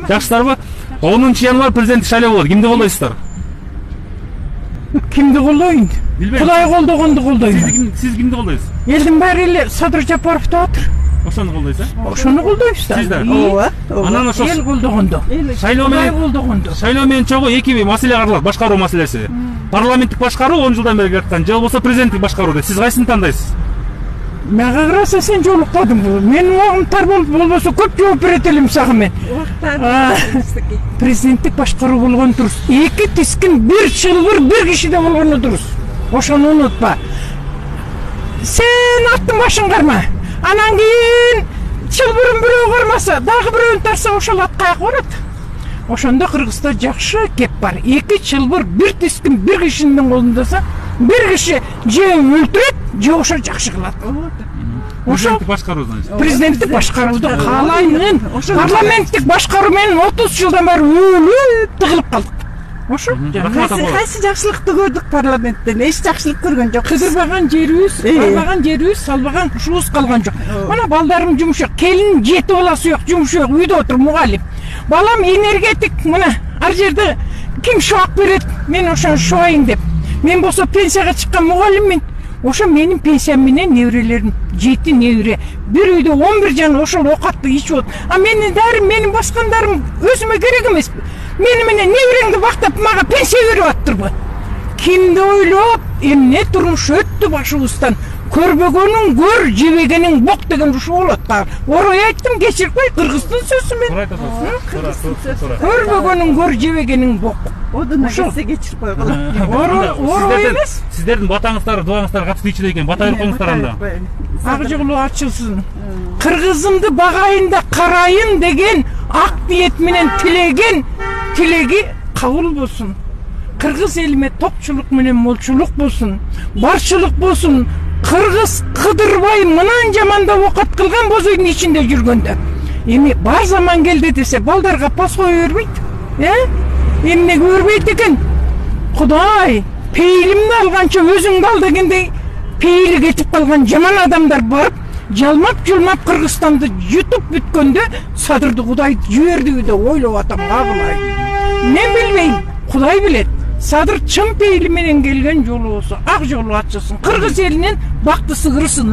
Жакшысыздарбы? 10-январь президенттик шайлоо болот. Кимди колдойсуздар? Кимди колдойм? Кудай колдогонду колдойм. Сиз кимди колдойсуз? Элдин баары эле Садыр Жапаровду отур. Ошону колдойсуз? Ошону колдойбуз да. Сиздар? Ооба. Анан ошо эл колдогондо. Шайлоо менен чогуу эки маселе каралат, башкаруу маселеси. Парламенттик башкаруу 10 жылдан бери келаткан, же болбосо президенттик башкаруу. Сиз кайсысын тандайсыз? Мага караса сен жолукпадың. Менин убагым тар болбосо көп жооп берет элем сага мен. Президенттик башкаруу болгон дурус. Эки тискин бир чылбыр бир кишиде болгону дурус. Ошону унутпа. Сен аттын башын карма. Анан кийин чылбырын бирөө кармаса, дагы бирөөнү тарса ошол ат каяка барат. Ошондо Кыргызда жакшы кеп бар. Эки чылбыр бир тискин бир кишинин колундаса, бир киши же өлтүрөт, же ошо жакшы кылат. Президенттик башкаруу значит. Президенттик башкарууду каалайм. Парламенттик башкаруу менен 30 жылдан бери өлүп тыгылып калдык. Ошо. Кайсы жакшылыкты көрдүк парламенттен? Эч жакшылык көргөн жокпуз. Кыдырбаган жерибиз, барбаган жерибиз, салбаган кушубуз калган жок. Мына балдарым жумушак, келин жети баласы жок, жумушак, үйдө отур мугалим. Балам энергетик, мына ар жерде ким шоак берет, мен ошону шоайын деп. Мен болсо пенсияга чыккан мугалиммин. Ошо менин пенсиям менен неберелерим 7 небере. Бир үйдө 11 жан ошол окатты ичип отур. А менин дарым, менин баскандарым өзүмө керек эмес. Мени менен неберемди бактап мага пенсия берип аттырбы. Кимди ойлоп, эмне турмуш өттү башыбыздан. Көрбөгөнүң көр, жебегениң бок деген ушул болот да. Орой айттым, кечирип кой, кыргыздын сөзү мен. Көрбөгөнүң көр, жебегениң бок. Одуна келсе кечирип койгула. Орой эмес. Сиздердин батаңыздар, дуаңыздар катып ичиде экен. Бата берип коюңуздар анда. Ак жолу ачылсын. Кыргызымды багайын да карайын деген ак ниет менен тилеги кабыл болсун. Кыргыз элиме топчулук менен молчулук болсун, барчылык болсун. Кыргыз Кыдырбай мынан жамандап окат кылган бозойдун ичинде жүргөндө. Эми бар заман келди десе, балдарга пас кое бербейт. Эмнеге бербейт экен? Кудай, пейилимди алганча өзүңдү ал дегендей пейили кетип калган жаман адамдар барып, жалмап Кыргызстанды жутуп бүткөндө Садырды Кудай жибердиби деп ойлоп атам кабылай. Мен билбейм, Кудай билет. Садыр чын пейили менен келген жолу болсо, ак жолу ачылсын. Кыргыз элинин бактысы кырсын.